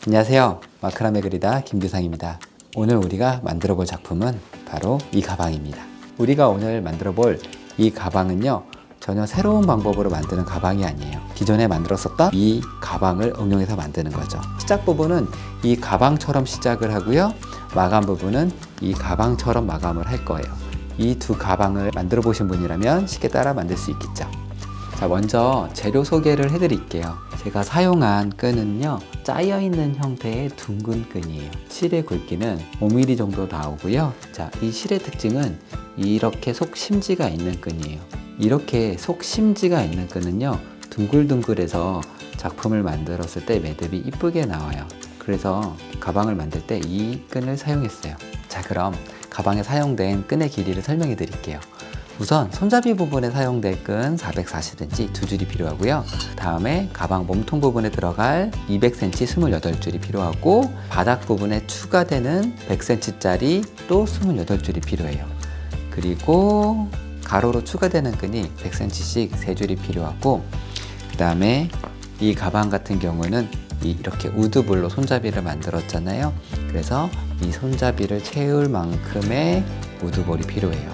안녕하세요. 마크라메 그리다 김규상입니다. 오늘 우리가 만들어 볼 작품은 바로 이 가방입니다. 우리가 오늘 만들어 볼 이 가방은요, 전혀 새로운 방법으로 만드는 가방이 아니에요. 기존에 만들었었던 이 가방을 응용해서 만드는 거죠. 시작 부분은 이 가방처럼 시작을 하고요, 마감 부분은 이 가방처럼 마감을 할 거예요. 이 두 가방을 만들어 보신 분이라면 쉽게 따라 만들 수 있겠죠. 자, 먼저 재료 소개를 해드릴게요. 제가 사용한 끈은요, 짜여있는 형태의 둥근 끈이에요. 실의 굵기는 5mm 정도 나오고요. 자, 이 실의 특징은 이렇게 속 심지가 있는 끈이에요. 이렇게 속 심지가 있는 끈은요, 둥글둥글해서 작품을 만들었을 때 매듭이 이쁘게 나와요. 그래서 가방을 만들 때 이 끈을 사용했어요. 자, 그럼 가방에 사용된 끈의 길이를 설명해 드릴게요. 우선 손잡이 부분에 사용될 끈 440cm 두 줄이 필요하고요. 다음에 가방 몸통 부분에 들어갈 200cm 28줄이 필요하고, 바닥 부분에 추가되는 100cm짜리 또 28줄이 필요해요. 그리고 가로로 추가되는 끈이 100cm씩 3줄이 필요하고, 그 다음에 이 가방 같은 경우는 이렇게 우드볼로 손잡이를 만들었잖아요. 그래서 이 손잡이를 채울 만큼의 우드볼이 필요해요.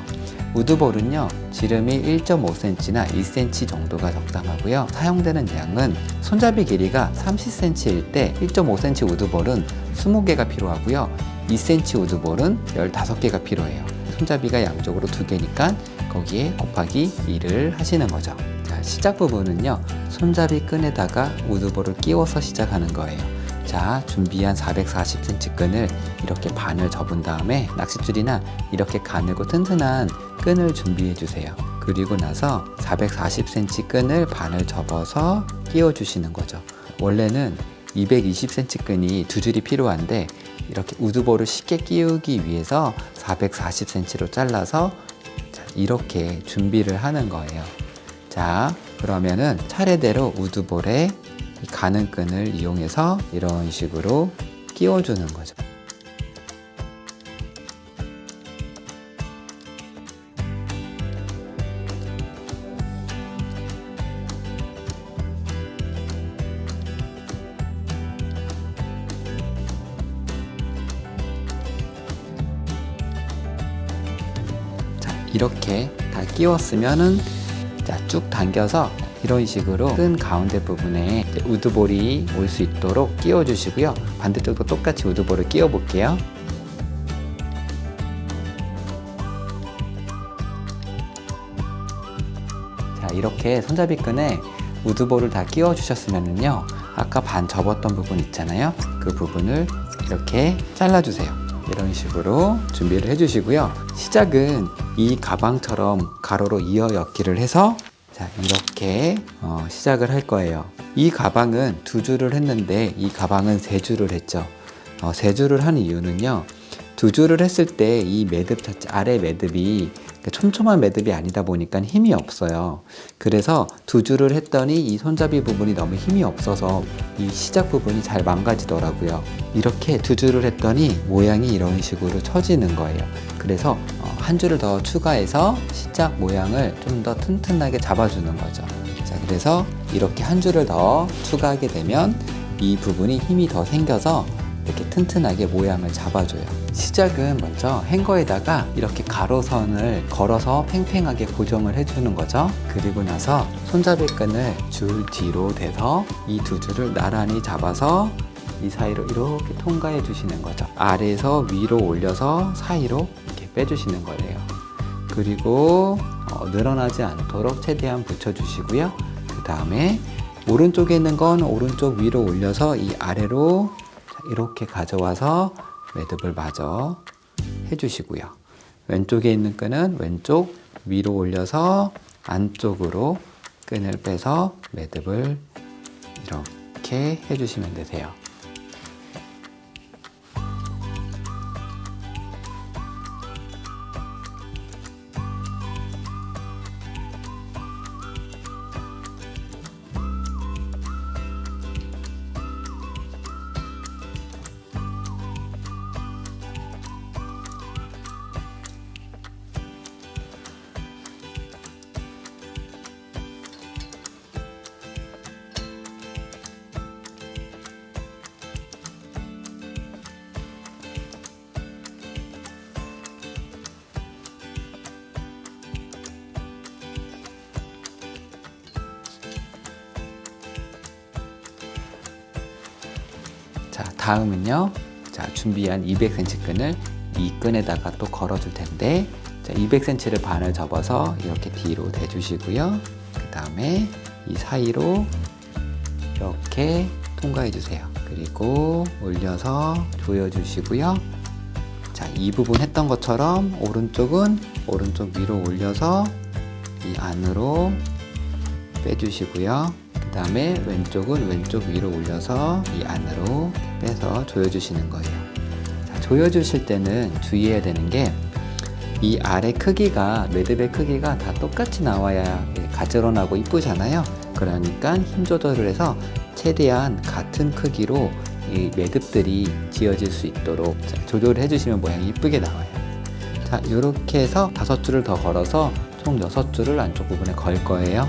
우드볼은요, 지름이 1.5cm나 2cm 정도가 적당하고요. 사용되는 양은 손잡이 길이가 30cm일 때 1.5cm 우드볼은 20개가 필요하고요. 2cm 우드볼은 15개가 필요해요. 손잡이가 양쪽으로 2개니까 거기에 곱하기 2를 하시는 거죠. 자, 시작 부분은요, 손잡이 끈에다가 우드볼을 끼워서 시작하는 거예요. 자, 준비한 440cm 끈을 이렇게 반을 접은 다음에 낚싯줄이나 이렇게 가늘고 튼튼한 끈을 준비해 주세요. 그리고 나서 440cm 끈을 반을 접어서 끼워 주시는 거죠. 원래는 220cm 끈이 두 줄이 필요한데, 이렇게 우드볼을 쉽게 끼우기 위해서 440cm로 잘라서 이렇게 준비를 하는 거예요. 자, 그러면은 차례대로 우드볼에 이 가는 끈을 이용해서 이런 식으로 끼워주는 거죠. 자, 이렇게 다 끼웠으면은, 자, 쭉 당겨서 이런 식으로 끈 가운데 부분에 우드볼이 올 수 있도록 끼워 주시고요. 반대쪽도 똑같이 우드볼을 끼워 볼게요. 자, 이렇게 손잡이 끈에 우드볼을 다 끼워 주셨으면요, 아까 반 접었던 부분 있잖아요. 그 부분을 이렇게 잘라 주세요. 이런 식으로 준비를 해 주시고요. 시작은 이 가방처럼 가로로 이어 엮기를 해서, 자, 이렇게 시작을 할 거예요. 이 가방은 2줄을 했는데 이 가방은 3줄을 했죠. 3줄을 한 이유는요, 2줄을 했을 때 이 매듭 자체, 아래 매듭이 촘촘한 매듭이 아니다 보니까 힘이 없어요. 그래서 2줄을 했더니 이 손잡이 부분이 너무 힘이 없어서 이 시작 부분이 잘 망가지더라고요. 이렇게 2줄을 했더니 모양이 이런 식으로 처지는 거예요. 그래서 한 줄을 더 추가해서 시작 모양을 좀 더 튼튼하게 잡아주는 거죠. 자, 그래서 이렇게 한 줄을 더 추가하게 되면 이 부분이 힘이 더 생겨서 이렇게 튼튼하게 모양을 잡아줘요. 시작은 먼저 행거에다가 이렇게 가로선을 걸어서 팽팽하게 고정을 해주는 거죠. 그리고 나서 손잡이 끈을 줄 뒤로 대서 이 2줄을 나란히 잡아서 이 사이로 이렇게 통과해 주시는 거죠. 아래에서 위로 올려서 사이로 이렇게 빼주시는 거예요. 그리고 늘어나지 않도록 최대한 붙여주시고요. 그 다음에 오른쪽에 있는 건 오른쪽 위로 올려서 이 아래로 이렇게 가져와서 매듭을 마저 해주시고요. 왼쪽에 있는 끈은 왼쪽 위로 올려서 안쪽으로 끈을 빼서 매듭을 이렇게 해주시면 되세요. 자, 다음은요. 자, 준비한 200cm 끈을 이 끈에다가 또 걸어줄 텐데, 자, 200cm를 반을 접어서 이렇게 뒤로 대주시고요. 그 다음에 이 사이로 이렇게 통과해 주세요. 그리고 올려서 조여주시고요. 자, 이 부분 했던 것처럼 오른쪽은 오른쪽 위로 올려서 이 안으로 빼주시고요. 그 다음에 왼쪽은 왼쪽 위로 올려서 이 안으로 빼서 조여주시는 거예요. 자, 조여주실 때는 주의해야 되는 게 이 아래 크기가, 매듭의 크기가 다 똑같이 나와야 가지런하고 이쁘잖아요. 그러니까 힘 조절을 해서 최대한 같은 크기로 이 매듭들이 지어질 수 있도록 조절을 해주시면 모양이 이쁘게 나와요. 자, 이렇게 해서 5줄을 더 걸어서 총 6줄을 안쪽 부분에 걸 거예요.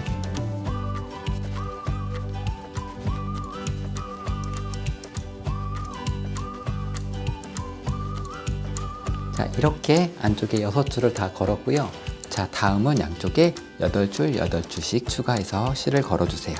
자, 이렇게 안쪽에 6줄을 다 걸었고요. 자, 다음은 양쪽에 8줄, 8줄씩 추가해서 실을 걸어주세요.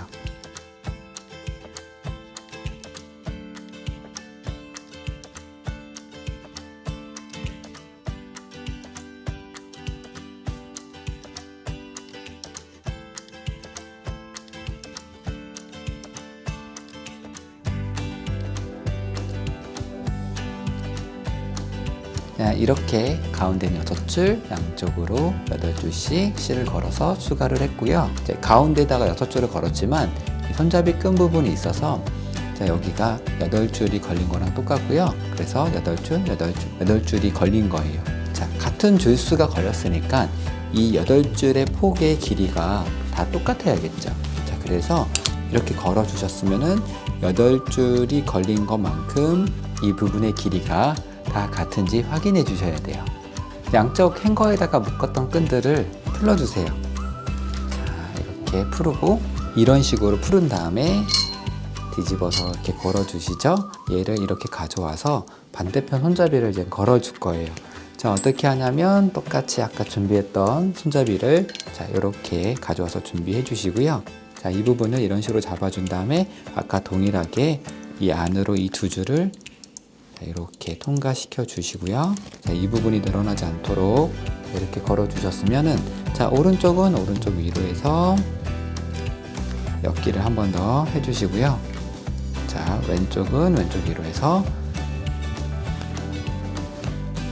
자, 이렇게 가운데는 6줄, 양쪽으로 8줄씩 실을 걸어서 추가를 했고요. 이제 가운데다가 6줄을 걸었지만 손잡이 끈 부분이 있어서 자, 여기가 8줄이 걸린 거랑 똑같고요. 그래서 8줄이 걸린 거예요. 자, 같은 줄수가 걸렸으니까 이 8줄의 폭의 길이가 다 똑같아야겠죠. 자, 그래서 이렇게 걸어 주셨으면은 8줄이 걸린 것만큼 이 부분의 길이가 다 같은지 확인해 주셔야 돼요. 양쪽 행거에다가 묶었던 끈들을 풀어주세요. 자, 이렇게 풀고 이런 식으로 풀은 다음에 뒤집어서 이렇게 걸어 주시죠. 얘를 이렇게 가져와서 반대편 손잡이를 이제 걸어 줄 거예요. 자, 어떻게 하냐면 똑같이 아까 준비했던 손잡이를 자, 이렇게 가져와서 준비해 주시고요. 자, 이 부분을 이런 식으로 잡아준 다음에 아까 동일하게 이 안으로 이 2줄을 이렇게 통과시켜 주시고요. 자, 이 부분이 늘어나지 않도록 이렇게 걸어 주셨으면은 자, 오른쪽은 오른쪽 위로 해서 엮기를 한 번 더 해주시고요. 자, 왼쪽은 왼쪽 위로 해서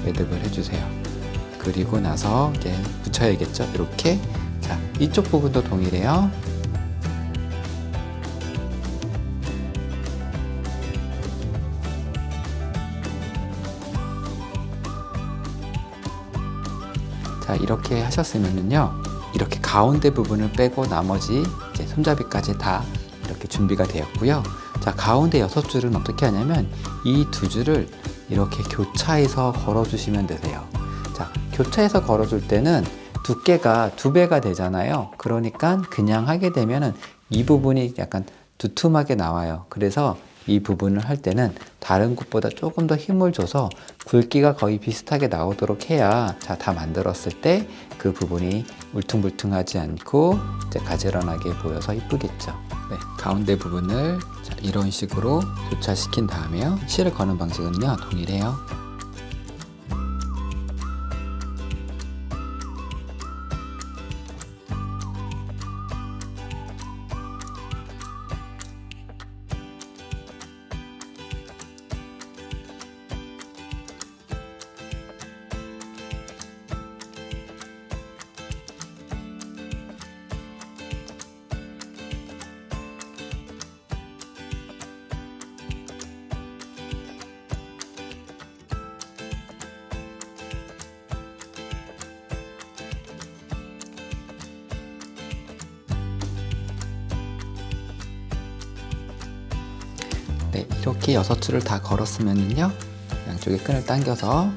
매듭을 해주세요. 그리고 나서 이제 붙여야겠죠. 이렇게. 자, 이쪽 부분도 동일해요. 자, 이렇게 하셨으면요, 이렇게 가운데 부분을 빼고 나머지 이제 손잡이까지 다 이렇게 준비가 되었고요. 자, 가운데 6줄은 어떻게 하냐면 이 2줄을 이렇게 교차해서 걸어 주시면 되세요. 자, 교차해서 걸어 줄 때는 두께가 2배가 되잖아요. 그러니까 그냥 하게 되면은 이 부분이 약간 두툼하게 나와요. 그래서 이 부분을 할 때는 다른 곳보다 조금 더 힘을 줘서 굵기가 거의 비슷하게 나오도록 해야 자, 다 만들었을 때 그 부분이 울퉁불퉁하지 않고 이제 가지런하게 보여서 이쁘겠죠. 네, 가운데 부분을 자, 이런 식으로 교차시킨 다음에요. 실을 거는 방식은요, 동일해요. 네, 이렇게 6줄을 다 걸었으면요, 양쪽에 끈을 당겨서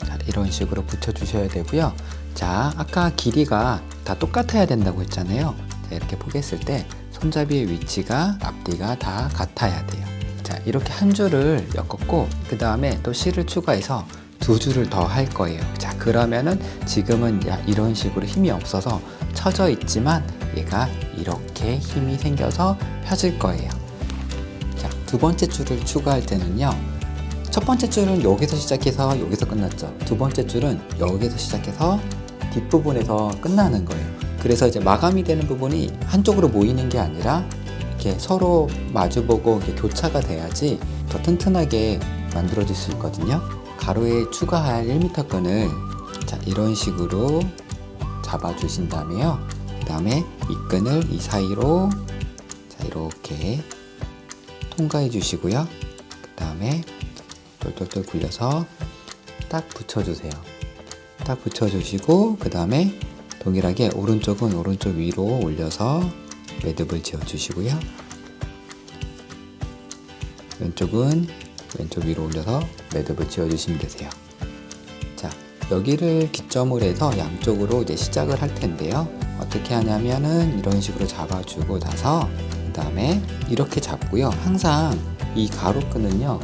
자, 이런 식으로 붙여 주셔야 되고요. 자, 아까 길이가 다 똑같아야 된다고 했잖아요. 자, 이렇게 포개했을 때 손잡이의 위치가 앞뒤가 다 같아야 돼요. 자, 이렇게 한 줄을 엮었고 그 다음에 또 실을 추가해서 2줄을 더 할 거예요. 자, 그러면은 지금은 이런 식으로 힘이 없어서 처져 있지만 얘가 이렇게 힘이 생겨서 펴질 거예요. 자, 두 번째 줄을 추가할 때는요, 첫 번째 줄은 여기서 시작해서 여기서 끝났죠. 두 번째 줄은 여기서 시작해서 뒷부분에서 끝나는 거예요. 그래서 이제 마감이 되는 부분이 한쪽으로 모이는 게 아니라 이렇게 서로 마주보고 이렇게 교차가 돼야지 더 튼튼하게 만들어질 수 있거든요. 가로에 추가할 1m 끈을 자, 이런 식으로 잡아주신 다음에요. 그 다음에 이 끈을 이 사이로 자, 이렇게 통과해 주시고요. 그 다음에 똘똘똘 굴려서 딱 붙여주세요. 딱 붙여주시고 그 다음에 동일하게 오른쪽은 오른쪽 위로 올려서 매듭을 지어주시고요. 왼쪽은 왼쪽 위로 올려서 매듭을 지어주시면 되세요. 자, 여기를 기점으로 해서 양쪽으로 이제 시작을 할 텐데요. 어떻게 하냐면은 이런 식으로 잡아주고 나서 그 다음에 이렇게 잡고요. 항상 이 가로끈은요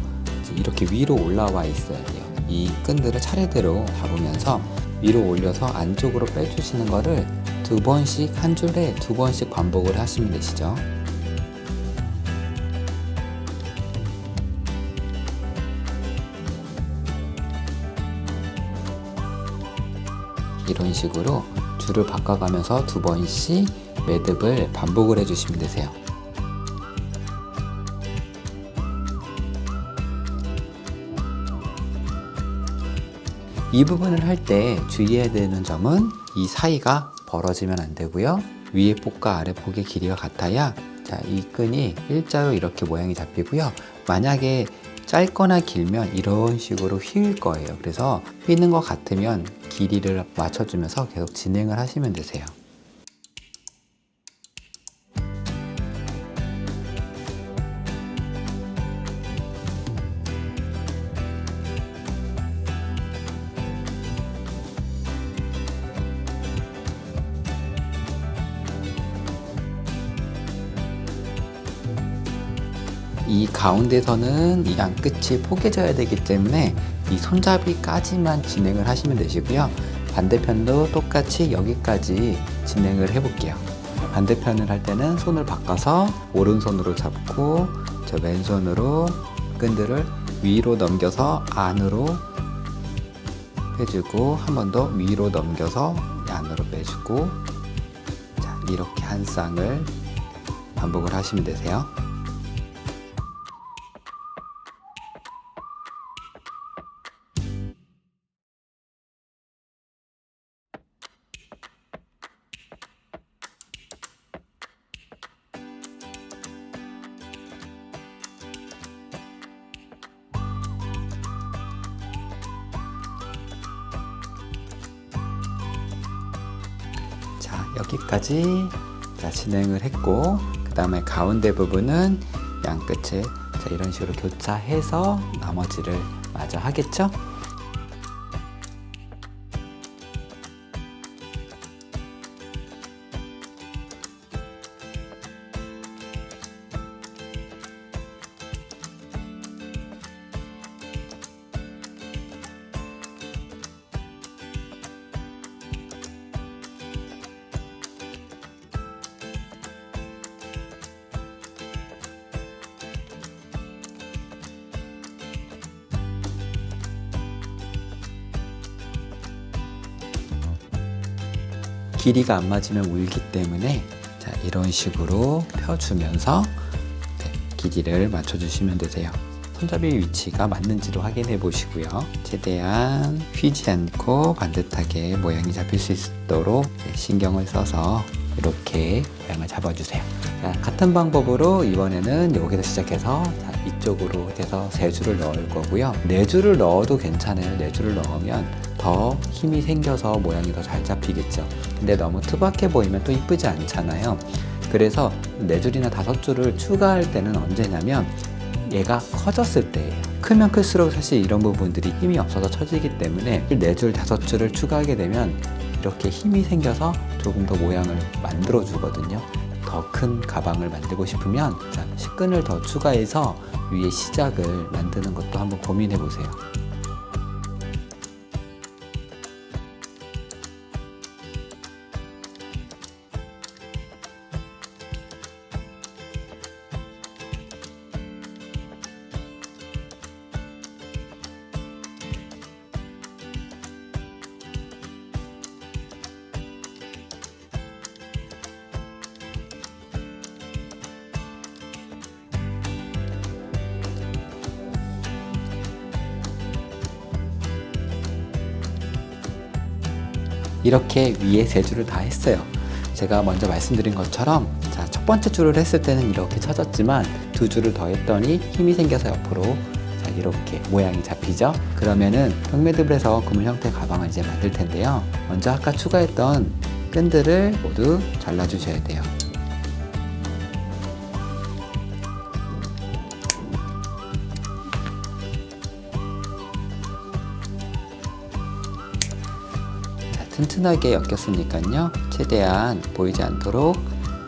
이렇게 위로 올라와 있어야 돼요. 이 끈들을 차례대로 잡으면서 위로 올려서 안쪽으로 빼주시는 거를 두 번씩 한 줄에 두 번씩 반복을 하시면 되시죠. 이런 식으로 줄을 바꿔가면서 두 번씩 매듭을 반복을 해주시면 되세요. 이 부분을 할 때 주의해야 되는 점은 이 사이가 벌어지면 안 되고요. 위에 폭과 아래 폭의 길이가 같아야 자, 이 끈이 일자로 이렇게 모양이 잡히고요. 만약에 짧거나 길면 이런 식으로 휘일 거예요. 그래서 휘는 것 같으면 길이를 맞춰주면서 계속 진행을 하시면 되세요. 이 가운데서는 이 양 끝이 포개져야 되기 때문에 이 손잡이까지만 진행을 하시면 되시고요. 반대편도 똑같이 여기까지 진행을 해 볼게요. 반대편을 할 때는 손을 바꿔서 오른손으로 잡고 저 왼손으로 끈들을 위로 넘겨서 안으로 빼주고 한 번 더 위로 넘겨서 안으로 빼주고 자, 이렇게 한 쌍을 반복을 하시면 되세요. 여기까지 자, 진행을 했고 그 다음에 가운데 부분은 양 끝을 자, 이런 식으로 교차해서 나머지를 마저 하겠죠? 길이가 안 맞으면 울기 때문에 자, 이런 식으로 펴주면서 길이를 맞춰주시면 되세요. 손잡이 위치가 맞는지도 확인해 보시고요. 최대한 휘지 않고 반듯하게 모양이 잡힐 수 있도록 신경을 써서 이렇게 모양을 잡아주세요. 자, 같은 방법으로 이번에는 여기서 시작해서 자, 이쪽으로 해서 3줄을 넣을 거고요. 4줄을 넣어도 괜찮아요. 4줄을 넣으면 더 힘이 생겨서 모양이 더 잘 잡히겠죠. 근데 너무 투박해 보이면 또 이쁘지 않잖아요. 그래서 4줄이나 5줄을 추가할 때는 언제냐면 얘가 커졌을 때예요. 크면 클수록 사실 이런 부분들이 힘이 없어서 처지기 때문에 4줄, 5줄을 추가하게 되면 이렇게 힘이 생겨서 조금 더 모양을 만들어 주거든요. 더 큰 가방을 만들고 싶으면 자, 식근을 더 추가해서 위에 시작을 만드는 것도 한번 고민해 보세요. 이렇게 위에 세 줄을 다 했어요. 제가 먼저 말씀드린 것처럼 자, 첫 번째 줄을 했을 때는 이렇게 쳐졌지만 두 줄을 더 했더니 힘이 생겨서 옆으로 자, 이렇게 모양이 잡히죠. 그러면은 평매듭에서 그물 형태 가방을 이제 만들 텐데요. 먼저 아까 추가했던 끈들을 모두 잘라 주셔야 돼요. 튼튼하게 엮였으니까요, 최대한 보이지 않도록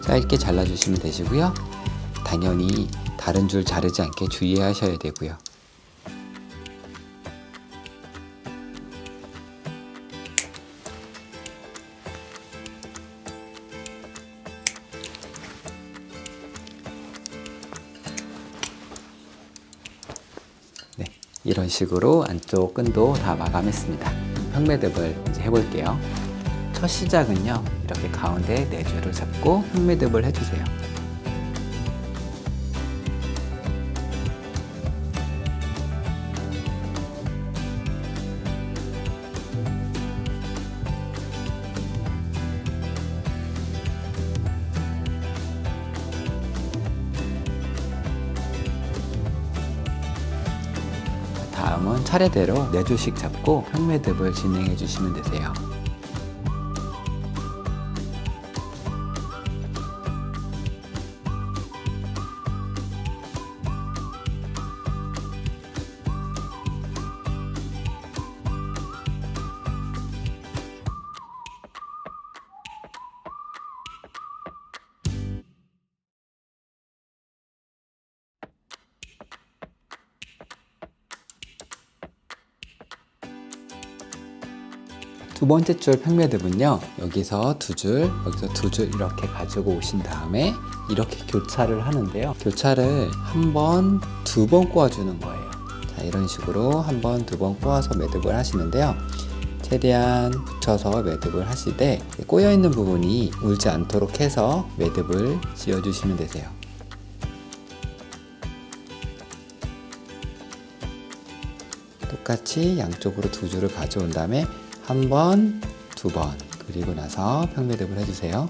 짧게 잘라주시면 되시고요. 당연히 다른 줄 자르지 않게 주의하셔야 되고요. 네, 이런 식으로 안쪽 끈도 다 마감했습니다. 평매듭을 이제 해볼게요. 첫 시작은요, 이렇게 가운데 네 줄을 잡고 평매듭을 해주세요. 다음은 차례대로 4줄씩 잡고 평매듭을 진행해 주시면 되세요. 두 번째 줄 평매듭은요, 여기서 두 줄, 여기서 두 줄 이렇게 가지고 오신 다음에 이렇게 교차를 하는데요. 교차를 한 번, 두 번 꼬아주는 거예요. 자, 이런 식으로 한 번, 두 번 꼬아서 매듭을 하시는데요. 최대한 붙여서 매듭을 하시되 꼬여있는 부분이 울지 않도록 해서 매듭을 지어주시면 되세요. 똑같이 양쪽으로 두 줄을 가져온 다음에 한 번, 두 번, 그리고 나서 평매듭을 해주세요.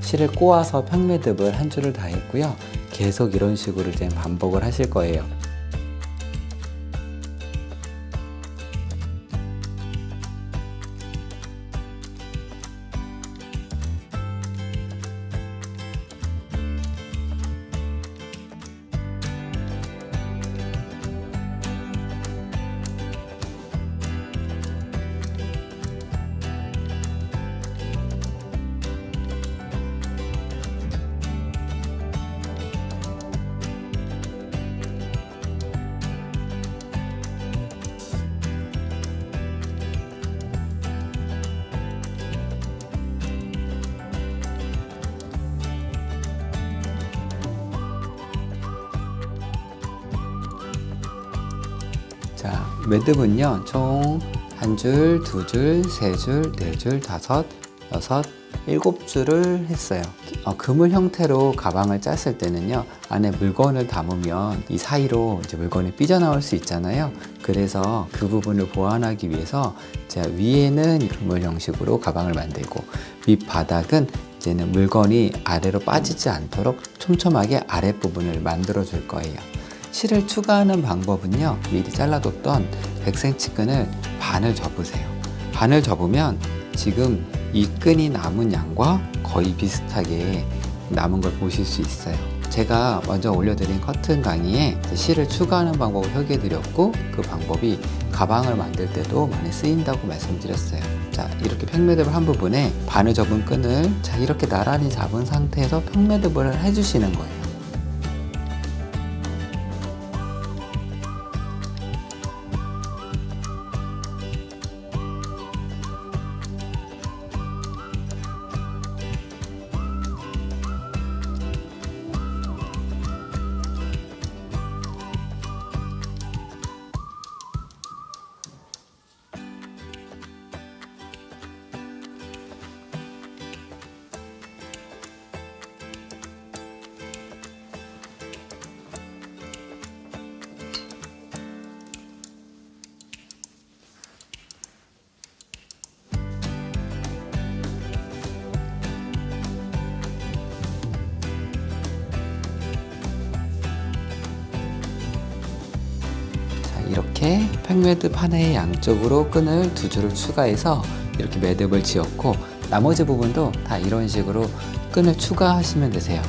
실을 꼬아서 평매듭을 한 줄을 다 했고요. 계속 이런 식으로 이제 반복을 하실 거예요. 자, 매듭은요, 총 한 줄, 두 줄, 세 줄, 네 줄, 다섯, 여섯, 7줄을 했어요. 그물 형태로 가방을 짰을 때는요, 안에 물건을 담으면 이 사이로 이제 물건이 삐져나올 수 있잖아요. 그래서 그 부분을 보완하기 위해서 제가 위에는 그물 형식으로 가방을 만들고 윗바닥은 이제는 물건이 아래로 빠지지 않도록 촘촘하게 아랫부분을 만들어 줄 거예요. 실을 추가하는 방법은요, 미리 잘라뒀던 100cm 끈을 반을 접으세요. 반을 접으면 지금 이 끈이 남은 양과 거의 비슷하게 남은 걸 보실 수 있어요. 제가 먼저 올려드린 커튼 강의에 실을 추가하는 방법을 소개해드렸고, 그 방법이 가방을 만들 때도 많이 쓰인다고 말씀드렸어요. 자, 이렇게 평매듭을 한 부분에 반을 접은 끈을 자, 이렇게 나란히 잡은 상태에서 평매듭을 해주시는 거예요. 이렇게 팽매듭 하나의 양쪽으로 끈을 두 줄을 추가해서 이렇게 매듭을 지었고, 나머지 부분도 다 이런 식으로 끈을 추가하시면 되세요.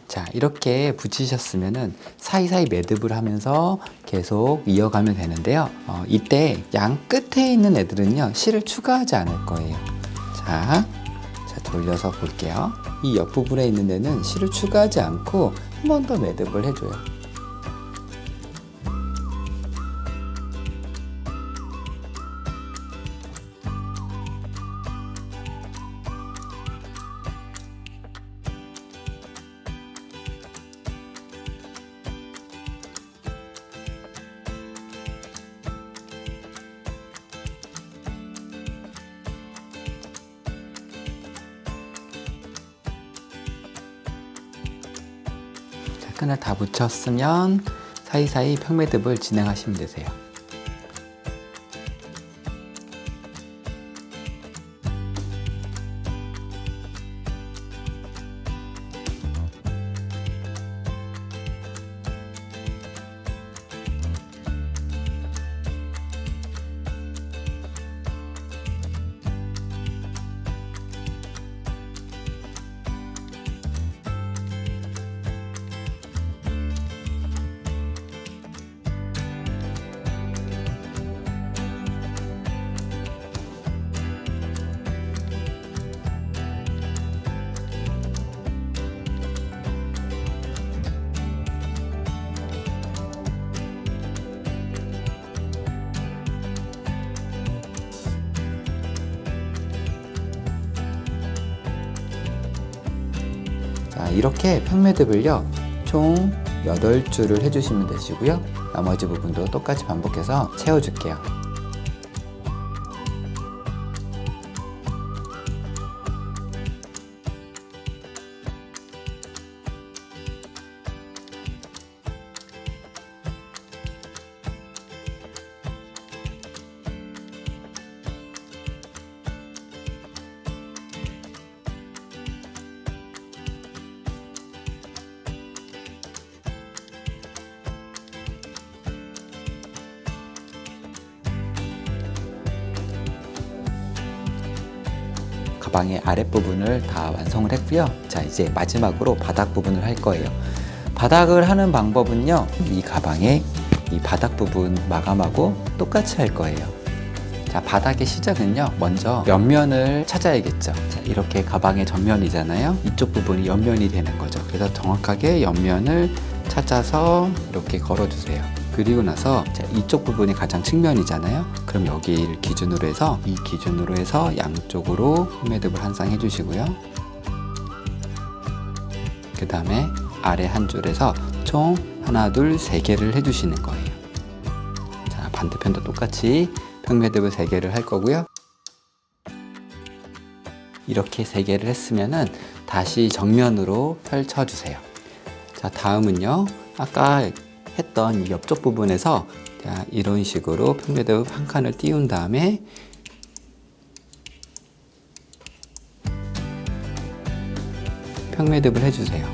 자, 이렇게 붙이셨으면은 사이사이 매듭을 하면서 계속 이어가면 되는데요. 이때 양 끝에 있는 애들은요, 실을 추가하지 않을 거예요. 자, 돌려서 볼게요. 이 옆부분에 있는 애는 실을 추가하지 않고 한 번 더 매듭을 해줘요. 끈을 다 붙였으면 사이사이 평매듭을 진행하시면 되세요. 자, 이렇게 평매듭을요, 총 8줄을 해주시면 되시고요. 나머지 부분도 똑같이 반복해서 채워줄게요. 가방의 아랫부분을 다 완성을 했고요. 자, 이제 마지막으로 바닥 부분을 할 거예요. 바닥을 하는 방법은요, 이 가방의 이 바닥 부분 마감하고 똑같이 할 거예요. 자, 바닥의 시작은요, 먼저 옆면을 찾아야겠죠. 자, 이렇게 가방의 전면이잖아요. 이쪽 부분이 옆면이 되는 거죠. 그래서 정확하게 옆면을 찾아서 이렇게 걸어주세요. 그리고 나서 이쪽 부분이 가장 측면이잖아요. 그럼 여기를 기준으로 해서, 이 기준으로 해서 양쪽으로 매듭을 한 쌍 해주시고요. 그 다음에 아래 한 줄에서 총 하나, 둘, 세 개를 해주시는 거예요. 자, 반대편도 똑같이 평매듭을 3개를 할 거고요. 이렇게 3개를 했으면은 다시 정면으로 펼쳐주세요. 자, 다음은요, 아까 했던 이 옆쪽 부분에서 자, 이런 식으로 평매듭 한 칸을 띄운 다음에 평매듭을 해주세요.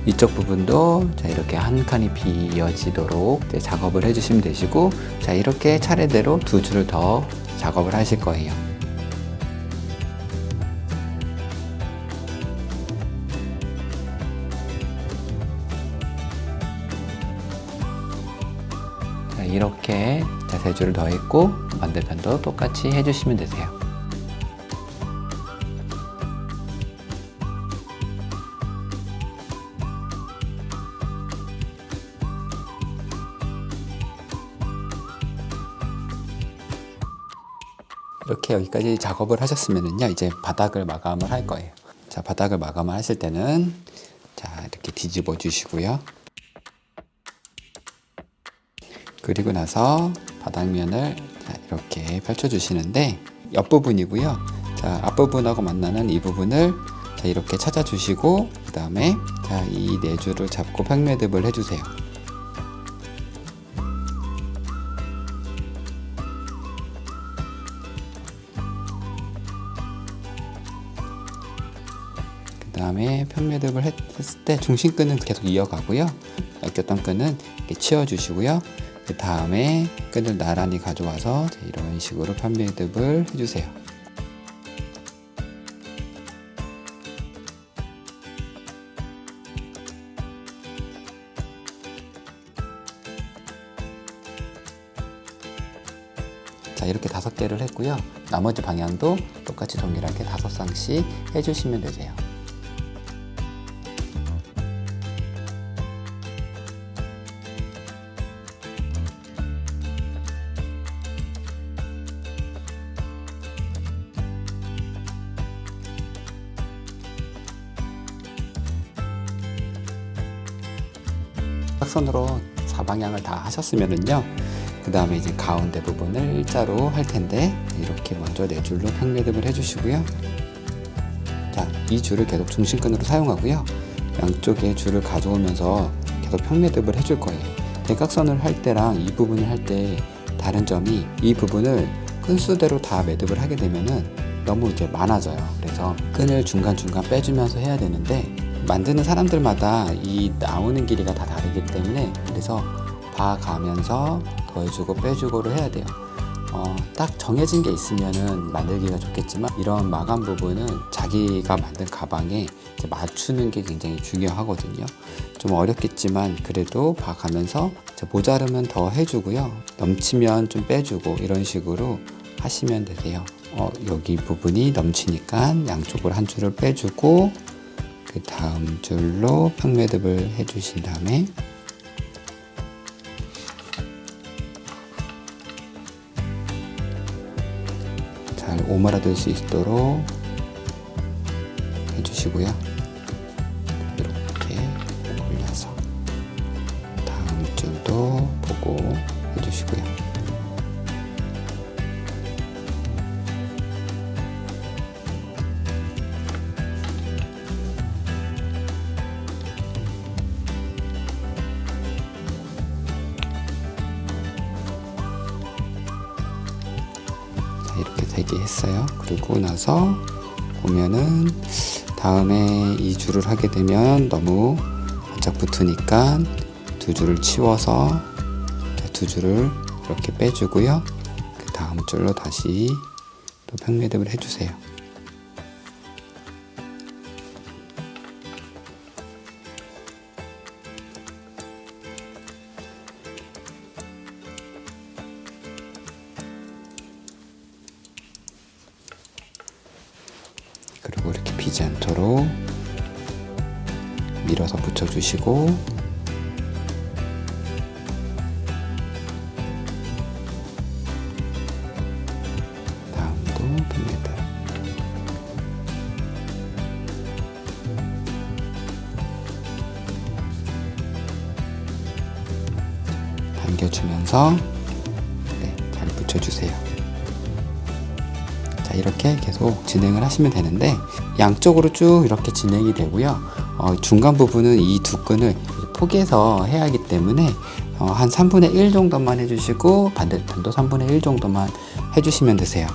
이쪽 부분도 자, 이렇게 한 칸이 비어지도록 작업을 해주시면 되시고, 자, 이렇게 차례대로 2줄을 더 작업을 하실 거예요. 자, 이렇게 3줄을 더 했고, 반대편도 똑같이 해주시면 되세요. 이렇게 여기까지 작업을 하셨으면은요, 이제 바닥을 마감을 할 거예요. 자, 바닥을 마감을 하실 때는 자, 이렇게 뒤집어 주시고요. 그리고 나서 바닥면을 자, 이렇게 펼쳐 주시는데 옆부분이고요. 자, 앞부분하고 만나는 이 부분을 자, 이렇게 찾아 주시고 그 다음에 자, 이 네 줄을 잡고 평매듭을 해주세요. 그 다음에 편매듭을 했을 때 중심끈은 계속 이어가고요. 엮였던 끈은 이렇게 치워주시고요. 그 다음에 끈을 나란히 가져와서 이런 식으로 편매듭을 해주세요. 자, 이렇게 5개를 했고요. 나머지 방향도 똑같이 동일하게 5쌍씩 해주시면 되세요. 사선으로 4방향을 다 하셨으면은요, 그 다음에 이제 가운데 부분을 일자로 할 텐데 이렇게 먼저 4줄로 평매듭을 해주시고요. 자, 이 줄을 계속 중심끈으로 사용하고요. 양쪽에 줄을 가져오면서 계속 평매듭을 해줄 거예요. 대각선을 할 때랑 이 부분을 할 때 다른 점이 이 부분을 끈수대로 다 매듭을 하게 되면은 너무 이제 많아져요. 그래서 끈을 중간중간 빼주면서 해야 되는데 만드는 사람들마다 이 나오는 길이가 다 다르기 때문에 그래서 봐가면서 더해주고 빼주고를 해야 돼요. 딱 정해진 게 있으면은 만들기가 좋겠지만 이런 마감 부분은 자기가 만든 가방에 이제 맞추는 게 굉장히 중요하거든요. 좀 어렵겠지만 그래도 봐가면서 모자르면 더 해주고요. 넘치면 좀 빼주고 이런 식으로 하시면 되세요. 여기 부분이 넘치니까 양쪽으로 한 줄을 빼주고 그 다음 줄로 평매듭을 해주신 다음에 잘 오므라들 수 있도록 해주시고요. 이렇게 올려서 다음 줄도 보고 해주시고요. 이렇게 3개 했어요. 그리고 나서 보면은 다음에 이 줄을 하게 되면 너무 바짝 붙으니까 2줄을 치워서 2줄을 이렇게 빼주고요. 그 다음 줄로 다시 또 평매듭을 해주세요. 그리고 이렇게 비지 않도록 밀어서 붙여주시고 다음도 평매듭 당겨주면서 잘 붙여주세요. 자, 이렇게 계속 진행을 하시면 되는데 양쪽으로 쭉 이렇게 진행이 되고요. 중간 부분은 이 두 끈을 포개서 해야 하기 때문에 한 3분의 1 정도만 해주시고 반대편도 3분의 1 정도만 해주시면 되세요.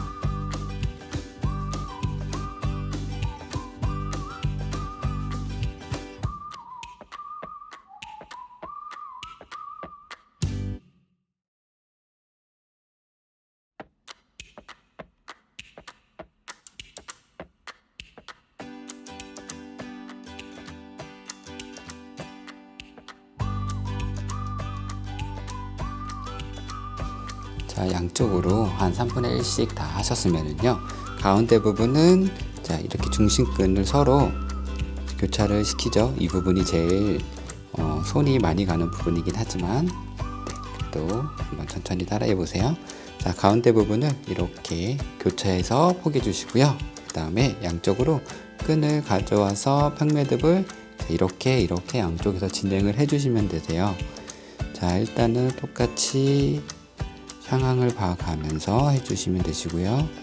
자, 양쪽으로 한 3분의 1씩 다 하셨으면은요, 가운데 부분은 자, 이렇게 중심끈을 서로 교차를 시키죠. 이 부분이 제일 손이 많이 가는 부분이긴 하지만 또 한번 천천히 따라해 보세요. 자, 가운데 부분을 이렇게 교차해서 포개 주시고요. 그 다음에 양쪽으로 끈을 가져와서 평매듭을 이렇게 양쪽에서 진행을 해 주시면 되세요. 자, 일단은 똑같이 상황을 봐가면서 해 주시면 되시고요.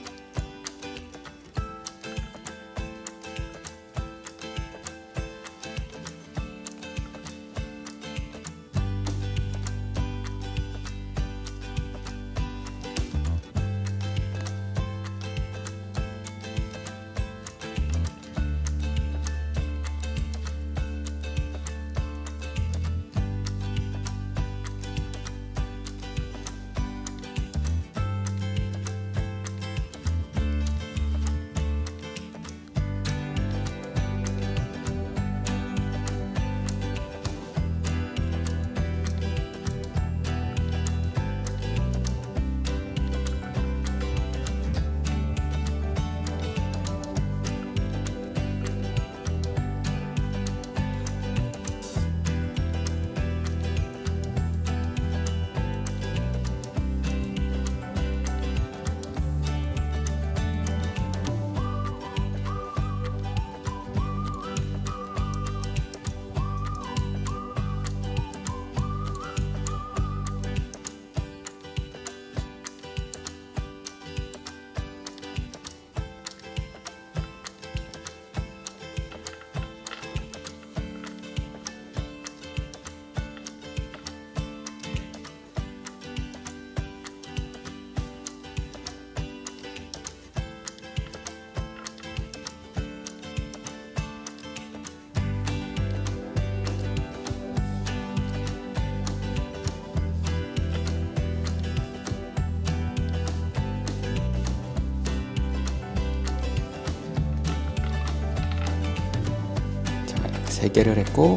자, 3개를 했고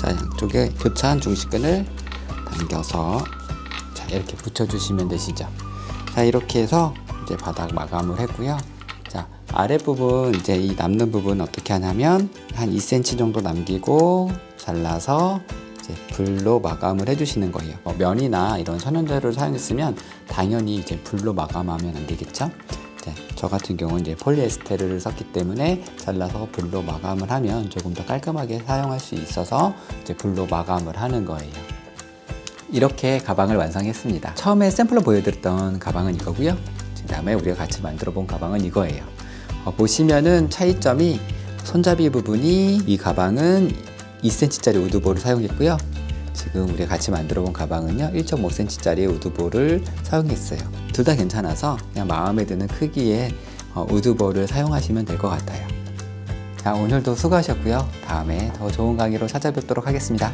자, 양쪽에 교차한 중심끈을 당겨서 자, 이렇게 붙여주시면 되시죠. 자, 이렇게 해서 이제 바닥 마감을 했고요. 자, 아랫부분 이제 이 남는 부분 어떻게 하냐면 한 2cm 정도 남기고 잘라서 이제 불로 마감을 해주시는 거예요. 면이나 이런 천연재료를 사용했으면 당연히 이제 불로 마감하면 안 되겠죠. 저 같은 경우는 이제 폴리에스테르를 썼기 때문에 잘라서 불로 마감을 하면 조금 더 깔끔하게 사용할 수 있어서 이제 불로 마감을 하는 거예요. 이렇게 가방을 완성했습니다. 처음에 샘플로 보여드렸던 가방은 이거고요. 그 다음에 우리가 같이 만들어 본 가방은 이거예요. 보시면은 차이점이 손잡이 부분이 이 가방은 2cm짜리 우드볼을 사용했고요. 지금 우리가 같이 만들어 본 가방은요 1.5cm짜리 우드볼을 사용했어요. 둘 다 괜찮아서 그냥 마음에 드는 크기의 우드볼을 사용하시면 될 것 같아요. 자, 오늘도 수고하셨고요. 다음에 더 좋은 강의로 찾아뵙도록 하겠습니다.